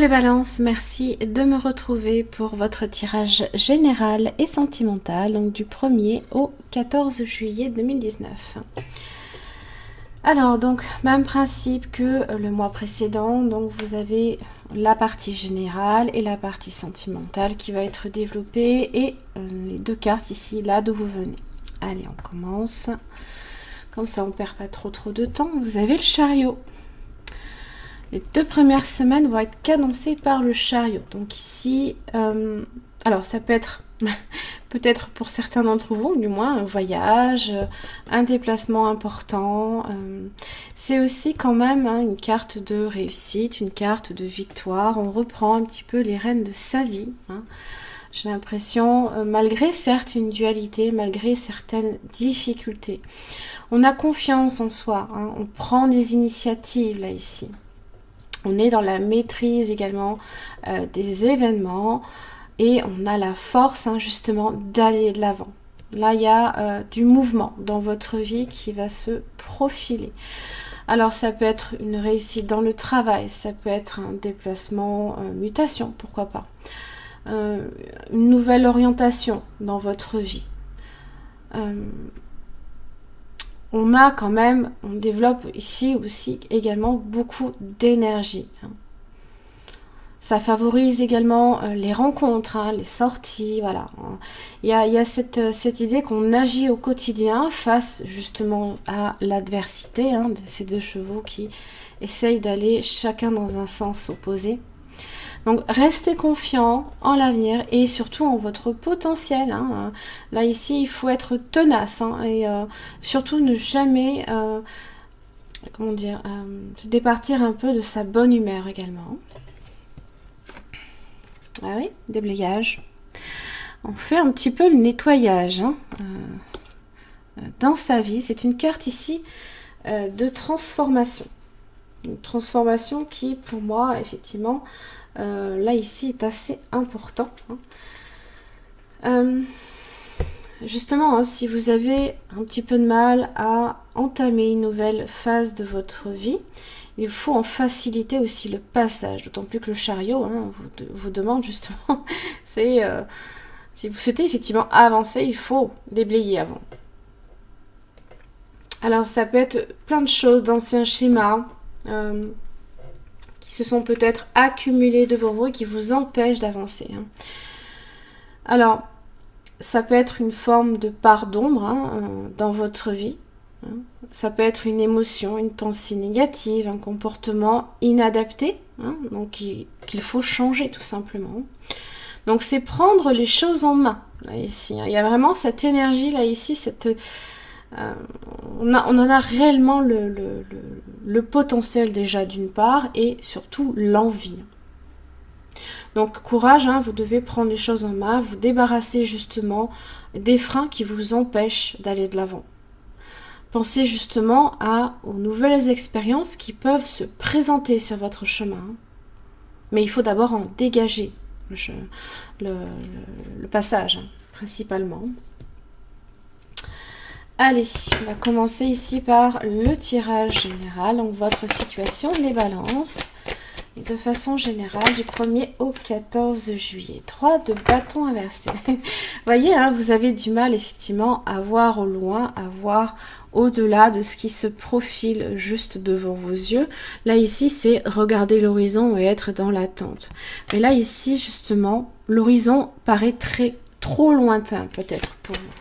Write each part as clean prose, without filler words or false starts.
Les balances, merci de me retrouver pour votre tirage général et sentimental, donc du 1er au 14 juillet 2019. Alors, donc, même principe que le mois précédent, donc vous avez la partie générale et la partie sentimentale qui va être développée et les deux cartes ici, là d'où vous venez. Allez, on commence. Comme ça, on ne perd pas trop de temps. Vous avez le chariot. Les 2 premières semaines vont être cadencées par le chariot. Donc ici, alors ça peut être peut-être pour certains d'entre vous, du moins un voyage, un déplacement important. C'est aussi quand même une carte de réussite, une carte de victoire. On reprend un petit peu les rênes de sa vie. J'ai l'impression, malgré certes une dualité, malgré certaines difficultés, on a confiance en soi. On prend des initiatives là ici. On est dans la maîtrise également des événements et on a la force justement d'aller de l'avant. Là, il y a du mouvement dans votre vie qui va se profiler. Alors, ça peut être une réussite dans le travail, ça peut être un déplacement, mutation, pourquoi pas. Une nouvelle orientation dans votre vie. On a quand même, on développe ici aussi également beaucoup d'énergie. Ça favorise également les rencontres, les sorties, voilà. Il y a cette idée qu'on agit au quotidien face justement à l'adversité de ces deux chevaux qui essayent d'aller chacun dans un sens opposé. Donc, restez confiant en l'avenir et surtout en votre potentiel. Là, ici, il faut être tenace et surtout ne jamais, se départir un peu de sa bonne humeur également. Ah oui, déblayage. On fait un petit peu le nettoyage dans sa vie. C'est une carte ici de transformation. Une transformation qui, pour moi, effectivement, là ici est assez important. Justement, si vous avez un petit peu de mal à entamer une nouvelle phase de votre vie, il faut en faciliter aussi le passage, d'autant plus que le chariot vous demande justement, c'est si vous souhaitez effectivement avancer, il faut déblayer avant. Alors ça peut être plein de choses, d'anciens schémas, qui se sont peut-être accumulés devant vous et qui vous empêchent d'avancer. Alors, ça peut être une forme de part d'ombre dans votre vie. Ça peut être une émotion, une pensée négative, un comportement inadapté, donc qu'il faut changer tout simplement. Donc c'est prendre les choses en main, là ici. Il y a vraiment cette énergie là ici, on en a réellement le potentiel déjà d'une part et surtout l'envie. Donc courage, vous devez prendre les choses en main, vous débarrasser justement des freins qui vous empêchent d'aller de l'avant. Pensez justement aux nouvelles expériences qui peuvent se présenter sur votre chemin. Mais il faut d'abord en dégager le passage, principalement. Allez, on va commencer ici par le tirage général. Donc votre situation, les balances. Et de façon générale, du 1er au 14 juillet. 3 de bâtons inversés. Vous voyez, vous avez du mal effectivement à voir au loin, à voir au-delà de ce qui se profile juste devant vos yeux. Là, ici, c'est regarder l'horizon et être dans l'attente. Mais là, ici, justement, l'horizon paraît trop lointain, peut-être, pour vous.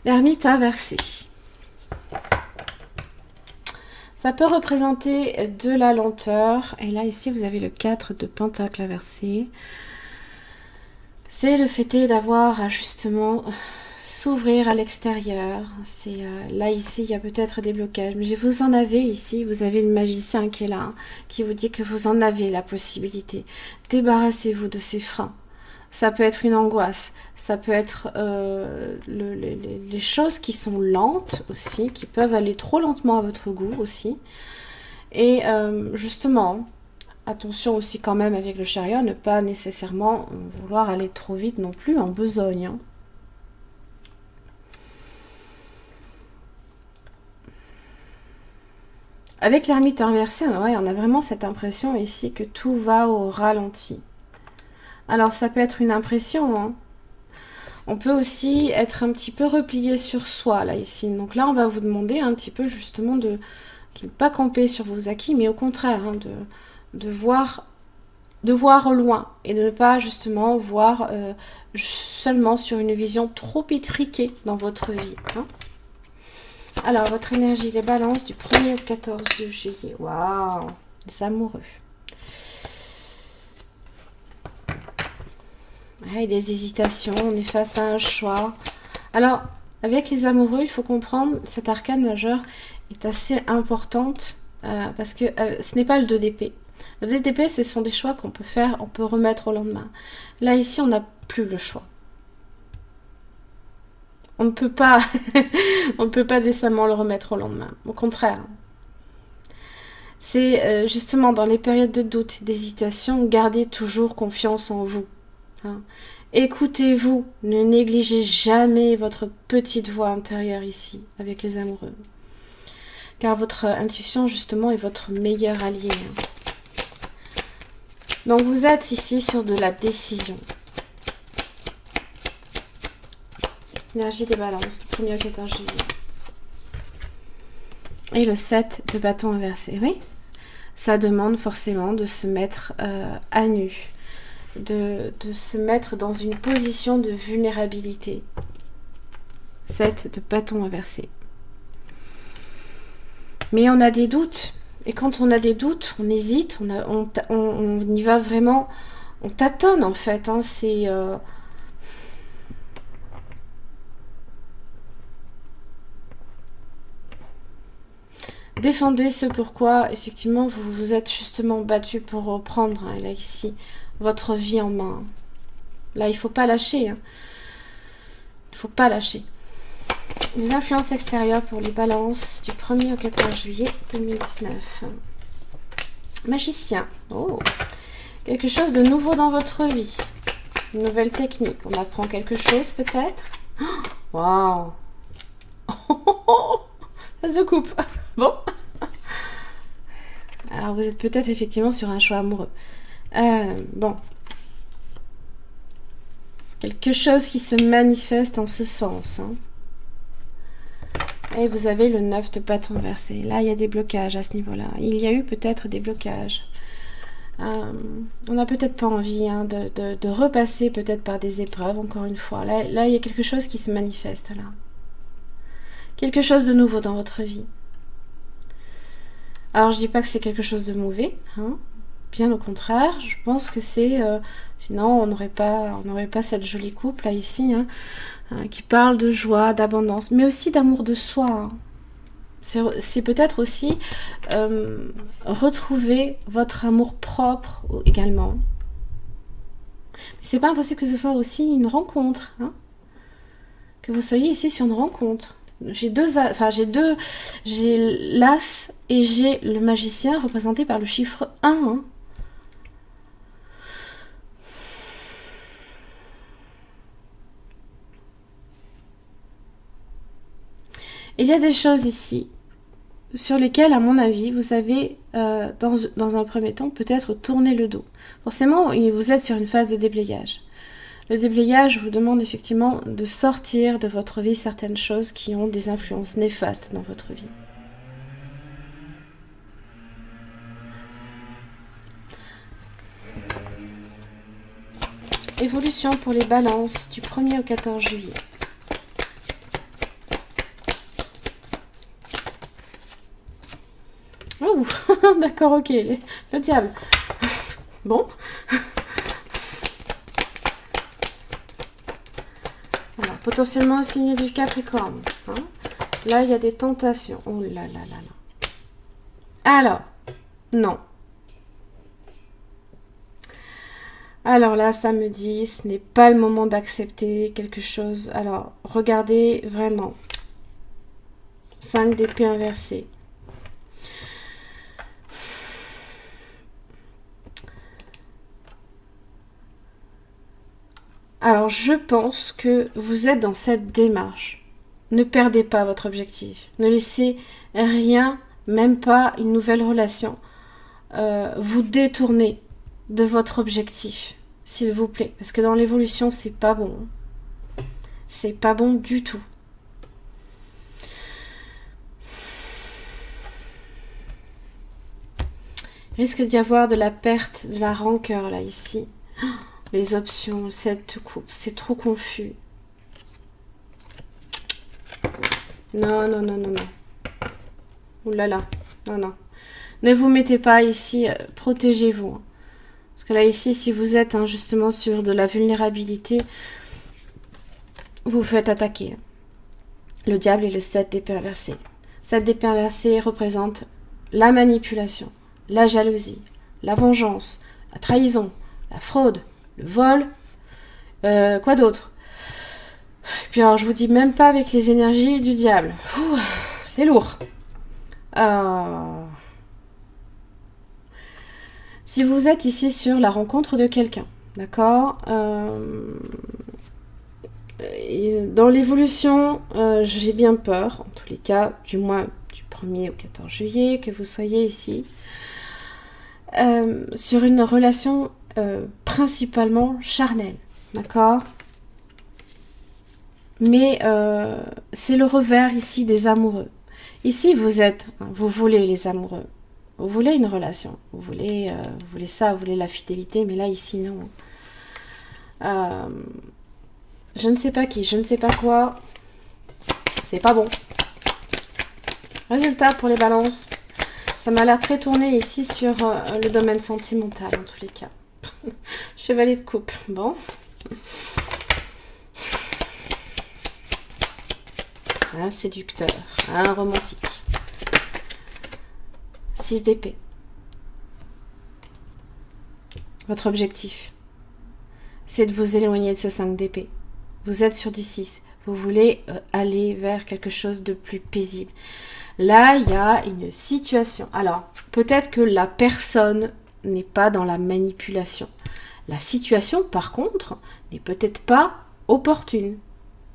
L'ermite inversé. Ça peut représenter de la lenteur. Et là, ici, vous avez le 4 de pentacle inversé. C'est le fait d'avoir à justement s'ouvrir à l'extérieur. Là, ici, il y a peut-être des blocages. Mais vous en avez ici. Vous avez le magicien qui est là, qui vous dit que vous en avez la possibilité. Débarrassez-vous de ces freins. Ça peut être une angoisse, ça peut être les choses qui sont lentes aussi, qui peuvent aller trop lentement à votre goût aussi. Et justement, attention aussi quand même avec le chariot, ne pas nécessairement vouloir aller trop vite non plus en besogne. avec l'ermite inversé, ouais, on a vraiment cette impression ici que tout va au ralenti. Alors, ça peut être une impression, hein. On peut aussi être un petit peu replié sur soi, là, ici. Donc là, on va vous demander un petit peu, justement, de ne pas camper sur vos acquis, mais au contraire, hein, de voir au loin et de ne pas, justement, voir seulement sur une vision trop étriquée dans votre vie, hein. Alors, votre énergie, les balances du 1er au 14 juillet. Waouh, les amoureux. Ouais, des hésitations, on est face à un choix. Alors, avec les amoureux, il faut comprendre, cette arcane majeure est assez importante parce que ce n'est pas le 2 d'épée. Le 2 d'épée, ce sont des choix qu'on peut faire, on peut remettre au lendemain. Là, ici, on n'a plus le choix. On ne peut pas, on ne peut pas décemment le remettre au lendemain. Au contraire. C'est justement dans les périodes de doute, d'hésitation, gardez toujours confiance en vous. Hein. Écoutez-vous, ne négligez jamais votre petite voix intérieure ici, avec les amoureux. Car votre intuition, justement, est votre meilleur allié. Hein. Donc vous êtes ici sur de la décision. Énergie des balances, le 1er au 14 juillet. Et le 7 de bâton inversé, oui. Ça demande forcément de se mettre à nu. De se mettre dans une position de vulnérabilité. 7 de bâton inversé. Mais on a des doutes. Et quand on a des doutes, on hésite, on y va vraiment, on tâtonne en fait. Hein, c'est... Défendez ce pourquoi, effectivement, vous vous êtes justement battu pour reprendre, hein, là, ici, votre vie en main. Là, il ne faut pas lâcher. Hein. Il ne faut pas lâcher. Les influences extérieures pour les balances du 1er au 14 juillet 2019. Magicien. Oh, quelque chose de nouveau dans votre vie. Une nouvelle technique. On apprend quelque chose peut-être. Waouh. Ça se coupe. Bon. Alors, vous êtes peut-être effectivement sur un choix amoureux. Bon. Quelque chose qui se manifeste en ce sens. Hein. Et vous avez le 9 de bâton inversé. Là, il y a des blocages à ce niveau-là. Il y a eu peut-être des blocages. On n'a peut-être pas envie hein, de repasser peut-être par des épreuves, encore une fois. Là, il y a quelque chose qui se manifeste, là. Quelque chose de nouveau dans votre vie. Alors, je dis pas que c'est quelque chose de mauvais, hein. Bien au contraire. Je pense que c'est... sinon, on n'aurait pas cette jolie coupe, là, ici, hein, qui parle de joie, d'abondance, mais aussi d'amour de soi. Hein. C'est peut-être aussi retrouver votre amour propre également. C'est pas impossible que ce soit aussi une rencontre, hein, que vous soyez ici sur une rencontre. J'ai l'as et j'ai le magicien représenté par le chiffre 1. Hein. Il y a des choses ici sur lesquelles, à mon avis, vous avez, dans un premier temps, peut-être tourné le dos. Forcément, vous êtes sur une phase de déblayage. Le déblayage vous demande effectivement de sortir de votre vie certaines choses qui ont des influences néfastes dans votre vie. Évolution pour les balances du 1er au 14 juillet. Oh, d'accord, ok, le diable. Bon. Alors, potentiellement un signe du Capricorne. Hein. Là, il y a des tentations. Oh là là là là. Alors, non. Alors là, ça me dit, ce n'est pas le moment d'accepter quelque chose. Alors, regardez vraiment. 5 d'épée inversée. Alors, je pense que vous êtes dans cette démarche. Ne perdez pas votre objectif. Ne laissez rien même pas une nouvelle relation, vous détourner de votre objectif, s'il vous plaît. Parce que dans l'évolution, c'est pas bon. C'est pas bon du tout. Il risque d'y avoir de la perte, de la rancœur, là, ici. Les options, le 7 de coupe, c'est trop confus. Non, non, non, non, non. Ouh là là, non, non. Ne vous mettez pas ici, protégez-vous. Parce que là, ici, si vous êtes justement sur de la vulnérabilité, vous vous faites attaquer. Le diable et le 7 d'épée inversée. 7 d'épée inversée représente la manipulation, la jalousie, la vengeance, la trahison, la fraude, le vol, quoi d'autre? Puis alors, je vous dis même pas avec les énergies du diable. C'est lourd. Si vous êtes ici sur la rencontre de quelqu'un, d'accord, dans l'évolution, j'ai bien peur, en tous les cas, du moins du 1er au 14 juillet, que vous soyez ici, sur une relation principalement charnelle, d'accord? Mais c'est le revers ici des amoureux. Ici, vous voulez les amoureux. Vous voulez une relation. Vous voulez ça, vous voulez la fidélité, mais là, ici, non. Je ne sais pas qui, je ne sais pas quoi. C'est pas bon. Résultat pour les balances. Ça m'a l'air très tourné ici sur le domaine sentimental, en tous les cas. Chevalier de coupe. Bon. Un séducteur, un romantique. 6 d'épée. Votre objectif, c'est de vous éloigner de ce 5 d'épée. Vous êtes sur du 6. Vous voulez aller vers quelque chose de plus paisible. Là, il y a une situation. Alors, peut-être que la personne n'est pas dans la manipulation. La situation, par contre, n'est peut-être pas opportune.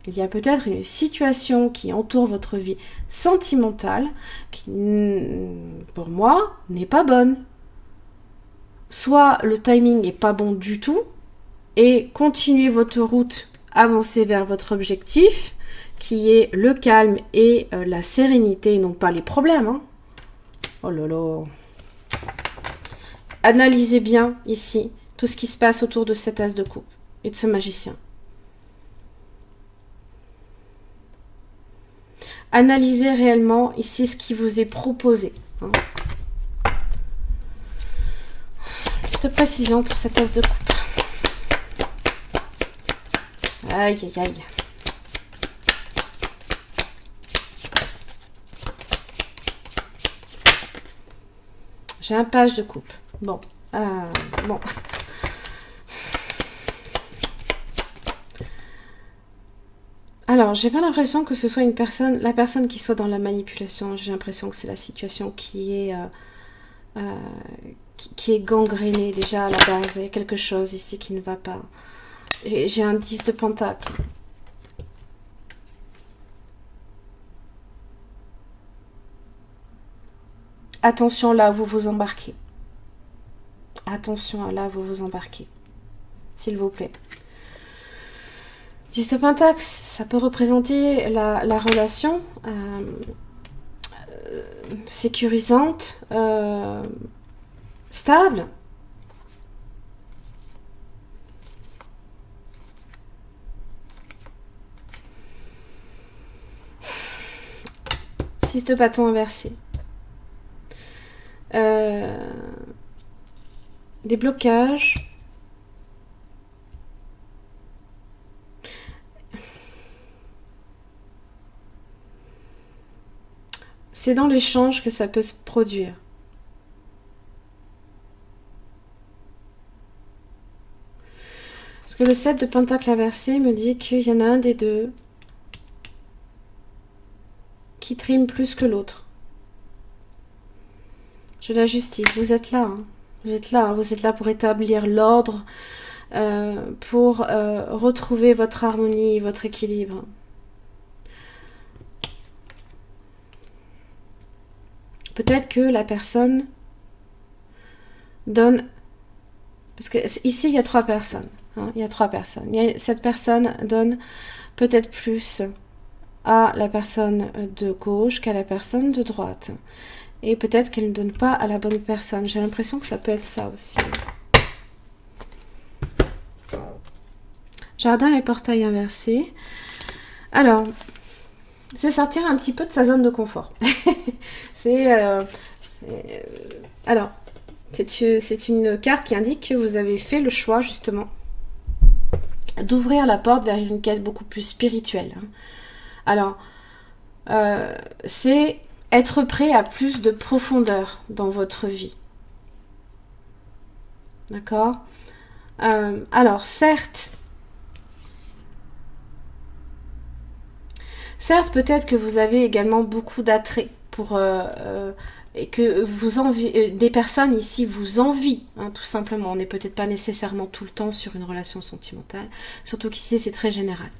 Il y a peut-être une situation qui entoure votre vie sentimentale qui, pour moi, n'est pas bonne. Soit le timing n'est pas bon du tout et continuez votre route, avancez vers votre objectif qui est le calme et la sérénité et non pas les problèmes. Hein. Oh là là. Analysez bien ici tout ce qui se passe autour de cet as de coupe et de ce magicien. Analysez réellement ici ce qui vous est proposé. Hein. Petite précision pour cette as de coupe. Aïe, aïe, aïe. J'ai un page de coupe. Bon. Bon. Alors, j'ai pas l'impression que ce soit la personne qui soit dans la manipulation. J'ai l'impression que c'est la situation qui est gangrénée déjà à la base. Il y a quelque chose ici qui ne va pas. J'ai un 10 de pentacle. Attention là où vous vous embarquez. Attention là où vous vous embarquez. S'il vous plaît. 10 de pentacle, ça peut représenter la relation sécurisante, stable. Six de bâton inversé. Des blocages. C'est dans l'échange que ça peut se produire. Parce que le 7 de pentacle inversé me dit qu'il y en a un des deux qui trime plus que l'autre. Je la justice, vous êtes là. Hein. Vous êtes là, hein. Vous êtes là pour établir l'ordre, pour retrouver votre harmonie, votre équilibre. peut-être que la personne donne... Parce que ici, il y a 3 personnes. Hein, il y a 3 personnes. Cette personne donne peut-être plus à la personne de gauche qu'à la personne de droite. Et peut-être qu'elle ne donne pas à la bonne personne. J'ai l'impression que ça peut être ça aussi. Jardin et portail inversé. Alors, c'est sortir un petit peu de sa zone de confort. Alors, c'est une carte qui indique que vous avez fait le choix, justement, d'ouvrir la porte vers une quête beaucoup plus spirituelle. Alors, c'est être prêt à plus de profondeur dans votre vie. D'accord ? Alors, certes, peut-être que vous avez également beaucoup d'attrait pour... et que des personnes ici vous envient, hein, tout simplement. On n'est peut-être pas nécessairement tout le temps sur une relation sentimentale, surtout qu'ici c'est très général.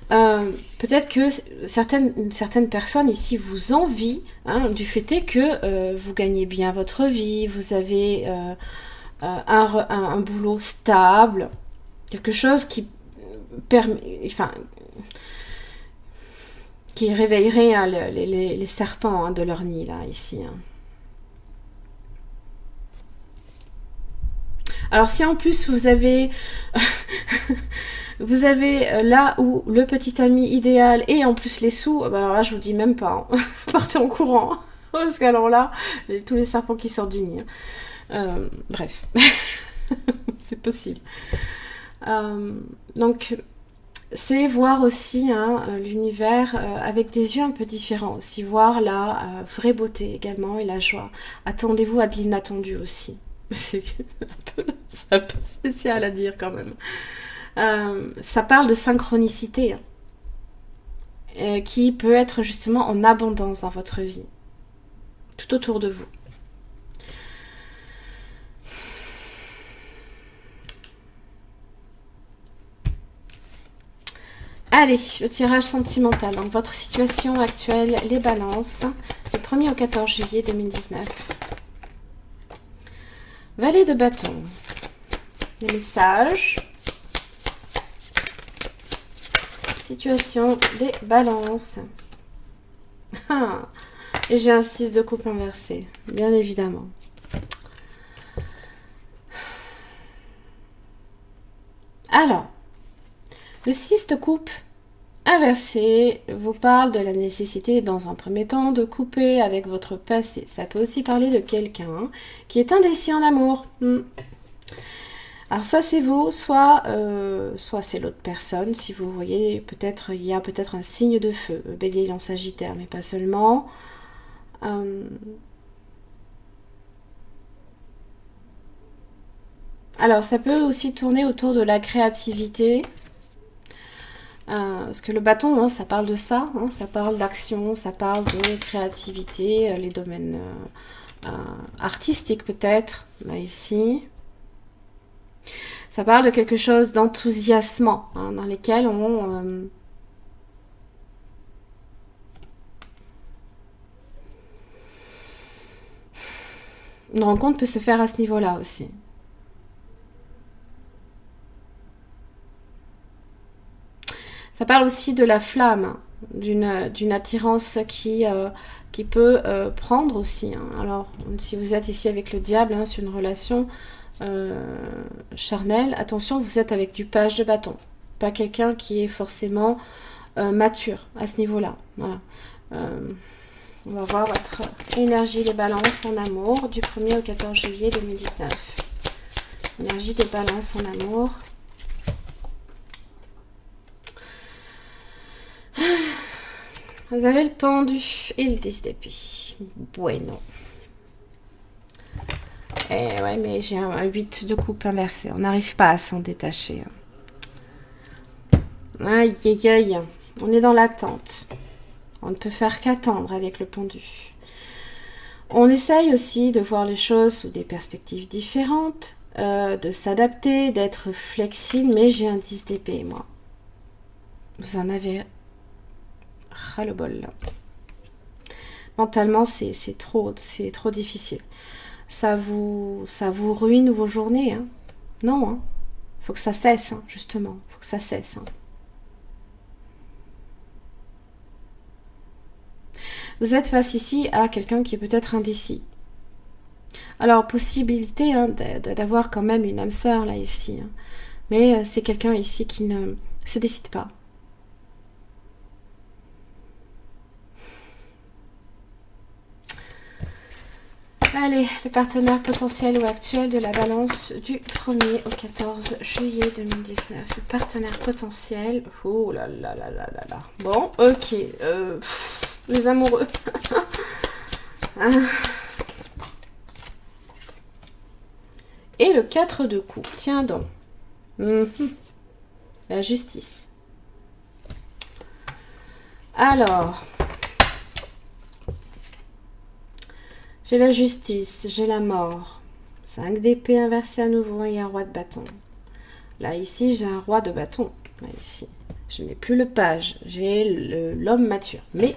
Peut-être que certaines personnes ici vous envient, hein, du fait est que vous gagnez bien votre vie, vous avez un boulot stable, quelque chose qui permet... Enfin, qui réveillerait, hein, les serpents, hein, de leur nid, là, ici. Hein. Alors, si en plus vous avez... vous avez là où le petit ami idéal et en plus les sous, ben alors là, je vous dis même pas. Hein. Partez en courant. Parce qu'alors là, tous les serpents qui sortent du nid. Hein. Bref. C'est possible. Donc... c'est voir aussi, hein, l'univers avec des yeux un peu différents, aussi voir la vraie beauté également et la joie. Attendez-vous à de l'inattendu aussi. C'est un peu spécial à dire quand même. Ça parle de synchronicité, hein, qui peut être justement en abondance dans votre vie, tout autour de vous. Allez, le tirage sentimental. Donc, votre situation actuelle, les balances, du 1er au 14 juillet 2019. Valet de bâton. Les messages. Situation des balances. Et j'ai un 6 de coupe inversé, bien évidemment. Alors, le 6 de coupe inversé vous parle de la nécessité, dans un premier temps, de couper avec votre passé. Ça peut aussi parler de quelqu'un qui est indécis en amour. Alors, soit c'est vous, soit c'est l'autre personne. Si vous voyez, peut-être il y a peut-être un signe de feu. Bélier en Sagittaire, mais pas seulement. Alors, ça peut aussi tourner autour de la créativité. Parce que le bâton, hein, ça parle de ça, hein, ça parle d'action, ça parle de créativité, les domaines artistiques peut-être, là ici. Ça parle de quelque chose d'enthousiasmant, hein, dans lesquels une rencontre peut se faire à ce niveau-là aussi. Ça parle aussi de la flamme, d'une attirance qui peut prendre aussi. Hein. Alors, si vous êtes ici avec le diable, hein, sur une relation charnelle, attention, vous êtes avec du page de bâton. Pas quelqu'un qui est forcément mature à ce niveau-là. Voilà. On va voir votre énergie des balances en amour du 1er au 14 juillet 2019. Énergie des balances en amour. Vous avez le pendu et le 10 d'épée. Bueno. Eh ouais, mais j'ai un 8 de coupe inversé. On n'arrive pas à s'en détacher. Aïe, aïe, aïe. On est dans l'attente. On ne peut faire qu'attendre avec le pendu. On essaye aussi de voir les choses sous des perspectives différentes, de s'adapter, d'être flexible, mais j'ai un 10 d'épée, moi. Vous en avez ras le bol là. Mentalement, c'est trop difficile. Ça vous ruine vos journées, hein. Non, hein. Faut que ça cesse, hein, justement. Faut que ça cesse. Hein. Vous êtes face ici à quelqu'un qui est peut-être indécis. Alors, possibilité hein, d'avoir quand même une âme sœur, là, ici. Hein. Mais c'est quelqu'un ici qui ne se décide pas. Allez, le partenaire potentiel ou actuel de la balance du 1er au 14 juillet 2019. Le partenaire potentiel. Oh là là là là là là. Bon, ok. Les amoureux. Et le 4 de coupe. Tiens donc. La justice. Alors. J'ai la justice, j'ai la mort. 5 d'épée inversé à nouveau et un roi de bâton. Là, ici, j'ai un roi de bâton. Là, ici. Je n'ai plus le page, j'ai l'homme mature. Mais,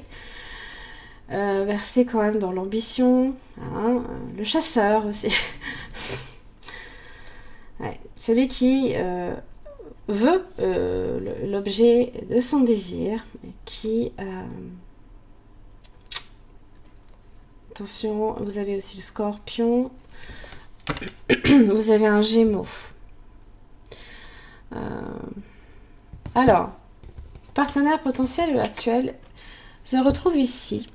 versé quand même dans l'ambition. Hein, le chasseur aussi. Ouais, celui qui veut l'objet de son désir. Et qui... attention, vous avez aussi le scorpion. Vous avez un gémeau. Alors, partenaire potentiel ou actuel se retrouve ici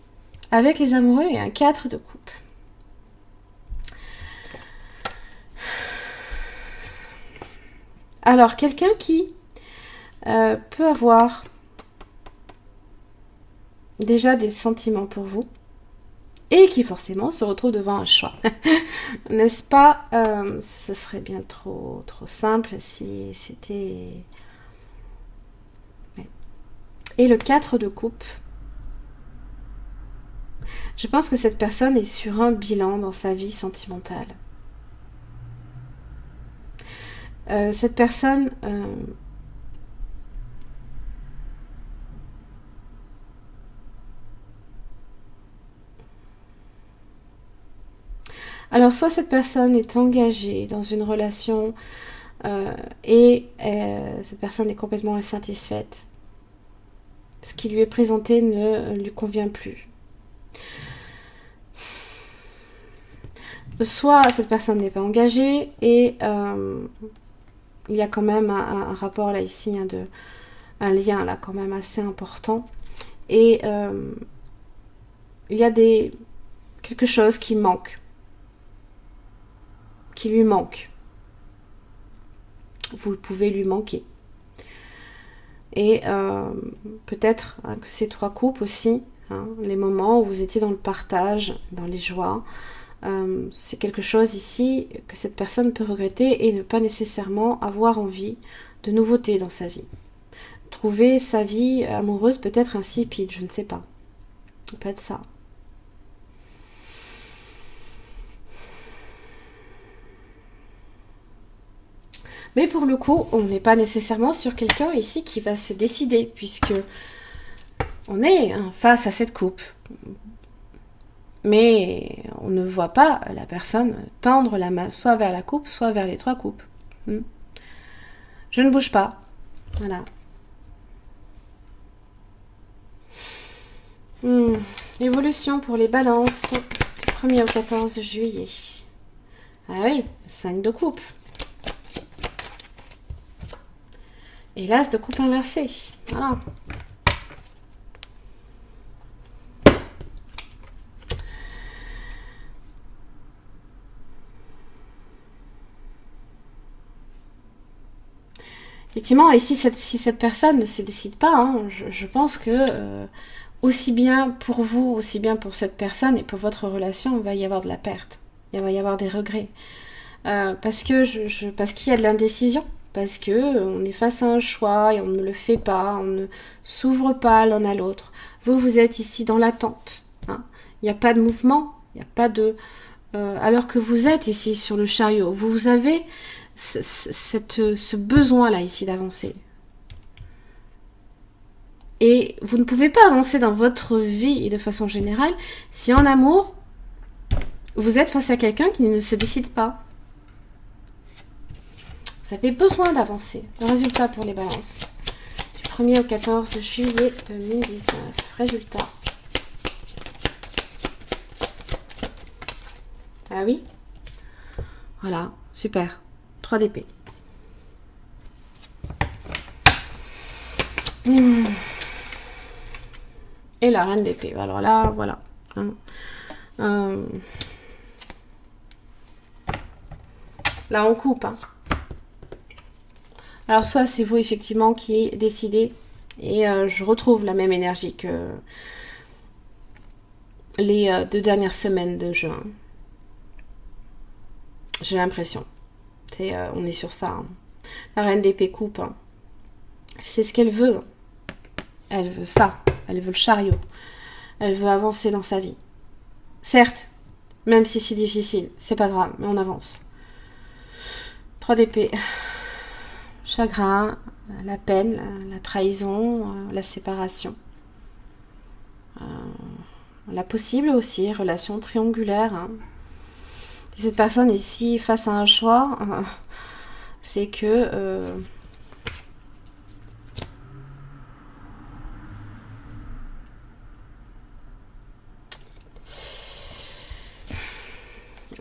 avec les amoureux et un 4 de coupe. Alors, quelqu'un qui peut avoir déjà des sentiments pour vous et qui forcément se retrouve devant un choix. N'est-ce pas? Ce serait bien trop simple si c'était... Ouais. Et le 4 de coupe. Je pense que cette personne est sur un bilan dans sa vie sentimentale. Cette personne... Alors, soit cette personne est engagée dans une relation et cette personne est complètement insatisfaite. Ce qui lui est présenté ne lui convient plus. Soit cette personne n'est pas engagée et il y a quand même un rapport là ici, hein, un lien là quand même assez important. Et il y a quelque chose qui manque. Qui lui manque. Vous pouvez lui manquer. Et peut-être hein, que ces 3 coupes aussi, hein, les moments où vous étiez dans le partage, dans les joies, c'est quelque chose ici que cette personne peut regretter et ne pas nécessairement avoir envie de nouveautés dans sa vie. Trouver sa vie amoureuse peut-être insipide, je ne sais pas. Ça peut être ça. Mais pour le coup, on n'est pas nécessairement sur quelqu'un ici qui va se décider, puisque on est face à cette coupe. Mais on ne voit pas la personne tendre la main, soit vers la coupe, soit vers les 3 coupes. Je ne bouge pas. Voilà. Évolution pour les balances. 1er au 14 juillet. Ah oui, 5 de coupe. Et l'as de coupe inversée. Voilà. Effectivement, ici, si cette personne ne se décide pas, hein, je pense que aussi bien pour vous, aussi bien pour cette personne et pour votre relation, il va y avoir de la perte. Il va y avoir des regrets. Parce qu'il y a de l'indécision. Parce que on est face à un choix et on ne le fait pas, on ne s'ouvre pas l'un à l'autre. Vous êtes ici dans l'attente. Hein. Il n'y a pas de mouvement, il n'y a pas de... alors que vous êtes ici sur le chariot, vous avez ce besoin-là ici d'avancer. Et vous ne pouvez pas avancer dans votre vie et de façon générale si en amour, vous êtes face à quelqu'un qui ne se décide pas. Vous avez besoin d'avancer. Le résultat pour les balances. Du 1er au 14 juillet 2019. Résultat. Ah oui? Voilà, super. 3 d'épée. Et la reine d'épée. Alors là, voilà. Là, on coupe. Hein. Alors, soit c'est vous, effectivement, qui décidez. Et je retrouve la même énergie que les 2 dernières semaines de juin. J'ai l'impression. On est sur ça. Hein. La reine d'épée coupe. Hein. C'est ce qu'elle veut. Elle veut ça. Elle veut le chariot. Elle veut avancer dans sa vie. Certes, même si c'est difficile, c'est pas grave, mais on avance. 3 d'épée. Chagrin, la peine, la trahison, la séparation. La possible aussi, relation triangulaire. Hein. Cette personne ici, face à un choix, c'est que...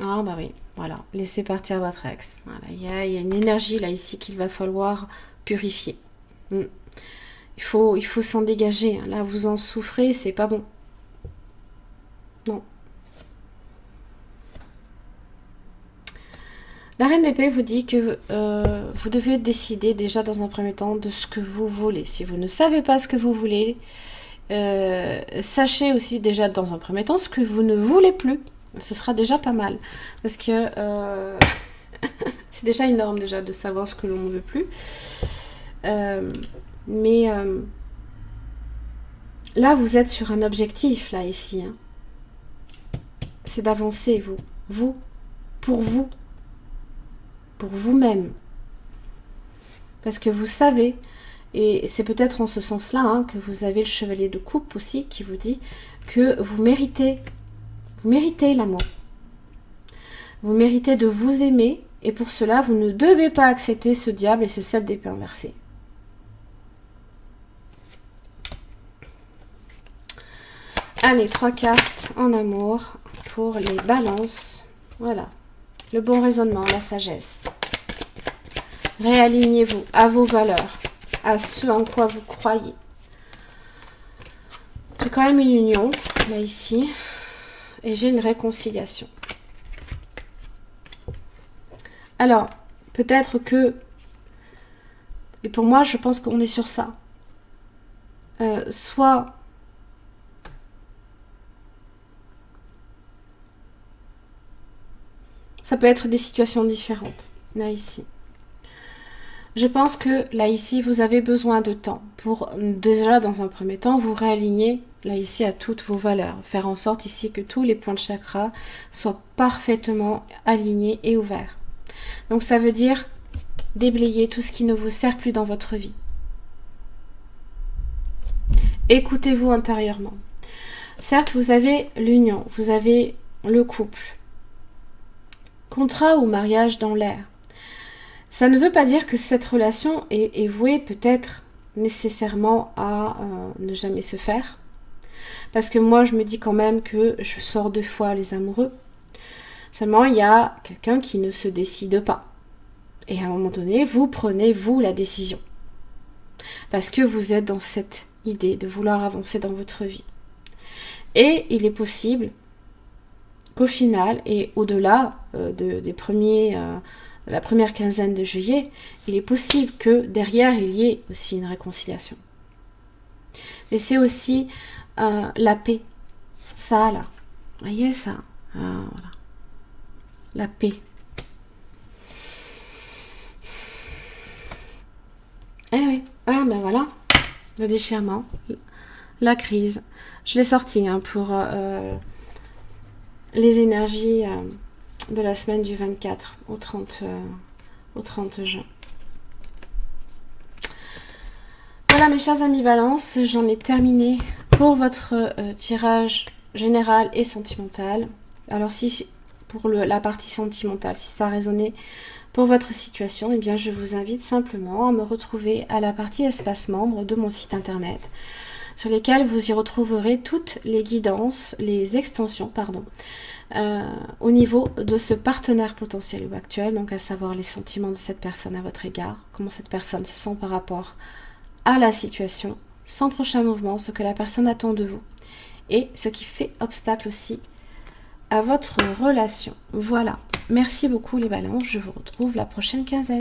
Ah bah oui, voilà, laissez partir votre ex. Voilà, il y a une énergie là ici qu'il va falloir purifier. Il faut s'en dégager. Là, vous en souffrez, c'est pas bon. Non. La reine d'épée vous dit que vous devez décider déjà dans un premier temps de ce que vous voulez. Si vous ne savez pas ce que vous voulez, sachez aussi déjà dans un premier temps ce que vous ne voulez plus. Ce sera déjà pas mal. Parce que c'est déjà énorme déjà de savoir ce que l'on ne veut plus. Mais là, vous êtes sur un objectif, là, ici. Hein. C'est d'avancer, vous. Vous. Pour vous-même. Parce que vous savez, et c'est peut-être en ce sens-là hein, que vous avez le chevalier de coupe aussi, qui vous dit que vous méritez l'amour. Vous méritez de vous aimer, et pour cela, vous ne devez pas accepter ce diable et ce 7 d'épée inversé. Allez, 3 cartes en amour pour les balances. Voilà. Le bon raisonnement, la sagesse. Réalignez-vous à vos valeurs, à ce en quoi vous croyez. J'ai quand même une union, là, ici. Et j'ai une réconciliation. Alors, peut-être que... Et pour moi, je pense qu'on est sur ça. Soit... Ça peut être des situations différentes, là, ici. Je pense que, là, ici, vous avez besoin de temps pour, déjà, dans un premier temps, vous réaligner, là, ici, à toutes vos valeurs. Faire en sorte, ici, que tous les points de chakra soient parfaitement alignés et ouverts. Donc, ça veut dire déblayer tout ce qui ne vous sert plus dans votre vie. Écoutez-vous intérieurement. Certes, vous avez l'union, vous avez le couple. Contrat ou mariage dans l'air. Ça ne veut pas dire que cette relation est vouée peut-être nécessairement à ne jamais se faire. Parce que moi, je me dis quand même que je sors 2 fois les amoureux. Seulement, il y a quelqu'un qui ne se décide pas. Et à un moment donné, vous prenez, vous, la décision. Parce que vous êtes dans cette idée de vouloir avancer dans votre vie. Et il est possible qu'au final, et au-delà des premiers... la première quinzaine de juillet, il est possible que derrière, il y ait aussi une réconciliation. Mais c'est aussi la paix. Ça, là. Vous voyez ça voilà. La paix. Eh oui. Ah, ben voilà. Le déchirement. La crise. Je l'ai sorti hein, pour les énergies... de la semaine du 24 au 30 juin. Voilà mes chers amis Balance, j'en ai terminé pour votre tirage général et sentimental. Alors si pour la partie sentimentale, si ça a résonné pour votre situation, eh bien je vous invite simplement à me retrouver à la partie espace membre de mon site internet, sur lesquels vous y retrouverez toutes les guidances, les extensions, pardon, au niveau de ce partenaire potentiel ou actuel, donc à savoir les sentiments de cette personne à votre égard, comment cette personne se sent par rapport à la situation, son prochain mouvement, ce que la personne attend de vous et ce qui fait obstacle aussi à votre relation. Voilà, merci beaucoup les balances, je vous retrouve la prochaine quinzaine.